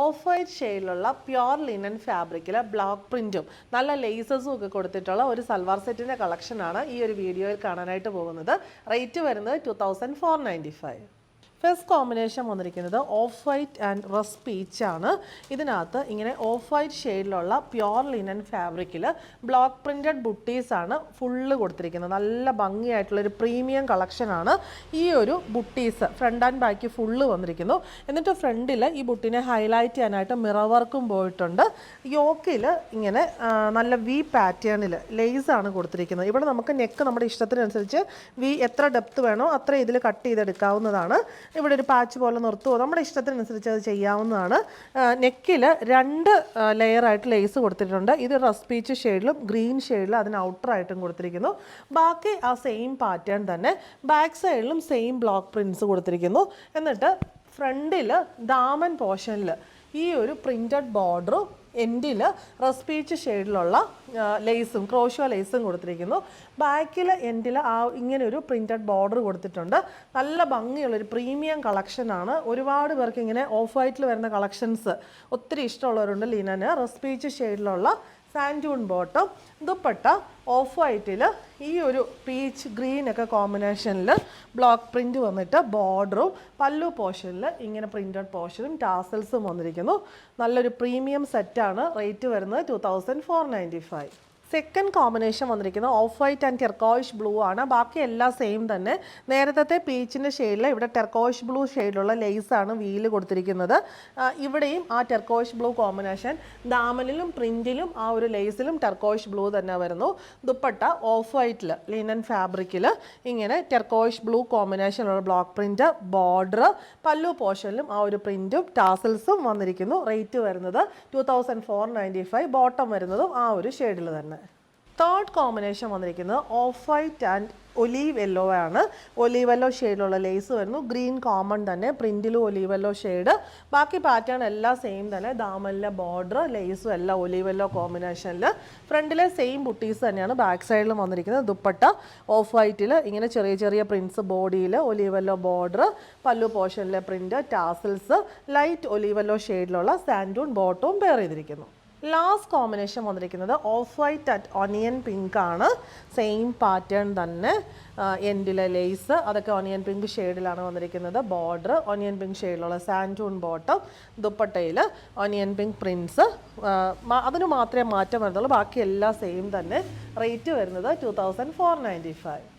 Of white ഷെയ്ഡിലുള്ള pure linen ഫാബ്രിക്കിൽ block പ്രിൻറ്റും നല്ല ലേസസും ഒക്കെ കൊടുത്തിട്ടുള്ള ഒരു സൽവാർ സെറ്റിൻ്റെ കളക്ഷനാണ് ഈ ഒരു വീഡിയോയിൽ കാണാനായിട്ട് പോകുന്നത്. റേറ്റ് വരുന്നത് 2495. ഫസ്റ്റ് കോമ്പിനേഷൻ വന്നിരിക്കുന്നത് ഓഫ് വൈറ്റ് ആൻഡ് റസ് പീച്ചാണ്. ഇതിനകത്ത് ഇങ്ങനെ ഓഫ് വൈറ്റ് ഷെയ്ഡിലുള്ള പ്യുർ ലിനൻ ഫാബ്രിക്കിൽ ബ്ലോക്ക് പ്രിൻറ്റഡ് ബുട്ടീസാണ് ഫുള്ള് കൊടുത്തിരിക്കുന്നത്. നല്ല ഭംഗിയായിട്ടുള്ളൊരു പ്രീമിയം കളക്ഷനാണ്. ഈ ഒരു butis front and back full വന്നിരിക്കുന്നു. എന്നിട്ട് ഫ്രണ്ടിൽ ഈ ബുട്ടിനെ ഹൈലൈറ്റ് ചെയ്യാനായിട്ട് മിറർ വർക്കും പോയിട്ടുണ്ട്. യോക്കിൽ ഇങ്ങനെ നല്ല വി പാറ്റേണിൽ ലേസാണ് കൊടുത്തിരിക്കുന്നത്. ഇവിടെ നമുക്ക് നെക്ക് നമ്മുടെ ഇഷ്ടത്തിനനുസരിച്ച് വി എത്ര ഡെപ്ത് വേണോ അത്ര ഇതിൽ കട്ട് ചെയ്തെടുക്കാവുന്നതാണ്. ഇവിടെ ഒരു പാച്ച് പോലെ നിർത്തുമോ നമ്മുടെ ഇഷ്ടത്തിനനുസരിച്ച് അത് ചെയ്യാവുന്നതാണ്. നെക്കിൽ 2 ലെയറായിട്ട് ലേസ് കൊടുത്തിട്ടുണ്ട്. ഇത് റസ് പീച്ച് ഷെയ്ഡിലും ഗ്രീൻ ഷെയ്ഡിലും അതിന് ഔട്ടറായിട്ടും കൊടുത്തിരിക്കുന്നു. ബാക്കി ആ സെയിം പാറ്റേൺ തന്നെ ബാക്ക് സൈഡിലും സെയിം ബ്ലോക്ക് പ്രിൻറ്റ്സ് കൊടുത്തിരിക്കുന്നു. എന്നിട്ട് ഫ്രണ്ടിൽ ദാമൻ പോർഷനിൽ ഈ ഒരു പ്രിൻറ്റഡ് ബോർഡറും എൻഡിൽ റസ് പീച്ച് ഷെയ്ഡിലുള്ള ലേസും ക്രോഷോ ലേസും കൊടുത്തിരിക്കുന്നു. ബാക്കിൽ എൻഡിൽ ഇങ്ങനെ ഒരു പ്രിൻറ്റഡ് ബോർഡർ കൊടുത്തിട്ടുണ്ട്. നല്ല ഭംഗിയുള്ളൊരു പ്രീമിയം കളക്ഷനാണ്. ഒരുപാട് പേർക്ക് ഇങ്ങനെ ഓഫ് വൈറ്റിൽ വരുന്ന കളക്ഷൻസ് ഒത്തിരി ഇഷ്ടമുള്ളവരുണ്ട്. ലിനന് റസ് peach ഷെയ്ഡിലുള്ള santoon bottom, dupatta of വൈറ്റിൽ ഈ ഒരു പീച്ച് ഗ്രീൻ ഒക്കെ കോമ്പിനേഷനിൽ ബ്ലോക്ക് പ്രിൻ്റ് വന്നിട്ട് ബോർഡറും പല്ലു പോർഷനിൽ ഇങ്ങനെ പ്രിൻറ്റഡ് പോർഷനും ടാസൽസും വന്നിരിക്കുന്നു. നല്ലൊരു പ്രീമിയം സെറ്റാണ്. റേറ്റ് വരുന്നത് 2495. സെക്കൻഡ് കോമ്പിനേഷൻ വന്നിരിക്കുന്നത് ഓഫ് വൈറ്റ് ആൻഡ് ടെർക്കോയിഷ് ബ്ലൂ ആണ്. ബാക്കി എല്ലാം സെയിം തന്നെ. നേരത്തെ പീച്ചിൻ്റെ ഷെയ്ഡിൽ ഇവിടെ ടെർക്കോയിഷ് ബ്ലൂ ഷെയ്ഡിലുള്ള ലേസാണ് വീല് കൊടുത്തിരിക്കുന്നത്. ഇവിടെയും ആ ടെർക്കോയിഷ് ബ്ലൂ കോമ്പിനേഷൻ ദാമനിലും പ്രിൻറ്റിലും ആ ഒരു ലേസിലും ടെർക്കോയിഷ് ബ്ലൂ തന്നെ വരുന്നു. ദുപ്പട്ട ഓഫ് വൈറ്റിൽ ലിനൻ ഫാബ്രിക്കിൽ ഇങ്ങനെ ടെർക്കോയിഷ് ബ്ലൂ കോമ്പിനേഷനുള്ള ബ്ലോക്ക് പ്രിൻറ്റ്, ബോർഡർ, പല്ലു പോർഷനിലും ആ ഒരു പ്രിൻറ്റും ടാസൽസും വന്നിരിക്കുന്നു. റേറ്റ് വരുന്നത് 2495. ബോട്ടം വരുന്നതും ആ ഒരു ഷെയ്ഡിൽ തന്നെ. തേർഡ് കോമ്പിനേഷൻ വന്നിരിക്കുന്നത് off white and olive yellow ആണ്. ഒലീവ് യെല്ലോ ഷെയ്ഡിലുള്ള ലേസ് വരുന്നു. ഗ്രീൻ കോമൺ തന്നെ, പ്രിൻറ്റിലും ഒലീവ് യെല്ലോ ഷെയ്ഡ്. ബാക്കി പാറ്റേൺ എല്ലാം സെയിം തന്നെ. ദാമനിലെ ബോർഡർ ലേസും എല്ലാം ഒലീവ് യെല്ലോ കോമ്പിനേഷനിൽ. ഫ്രണ്ടിലെ സെയിം ബുട്ടീസ് തന്നെയാണ് ബാക്ക് സൈഡിലും വന്നിരിക്കുന്നത്. ദുപ്പട്ട ഓഫ് വൈറ്റിൽ ഇങ്ങനെ ചെറിയ ചെറിയ പ്രിൻറ്റ്സ് ബോഡിയിൽ, ഒലീവ് യെല്ലോ ബോർഡർ, പല്ലു പോർഷനിലെ print, tassels, light olive yellow ഷെയ്ഡിലുള്ള സാൻഡൂൺ ബോട്ടവും പെയർ ചെയ്തിരിക്കുന്നു. ലാസ്റ്റ് കോമ്പിനേഷൻ വന്നിരിക്കുന്നത് off white and onion pink ആണ്. സെയിം പാറ്റേൺ തന്നെ. എൻഡിലെ ലേസ് അതൊക്കെ ഓണിയൻ പിങ്ക് ഷെയ്ഡിലാണ് വന്നിരിക്കുന്നത്. ബോർഡർ ഓണിയൻ പിങ്ക് ഷെയ്ഡിലുള്ള സാൻഡൂൺ ബോട്ടം, ദുപ്പട്ടയിൽ ഓണിയൻ പിങ്ക് പ്രിൻറ്റ്സ്. അതിന് മാത്രമേ മാറ്റം വരുന്നുള്ളൂ. ബാക്കി എല്ലാം സെയിം തന്നെ. റേറ്റ് വരുന്നത് 2495.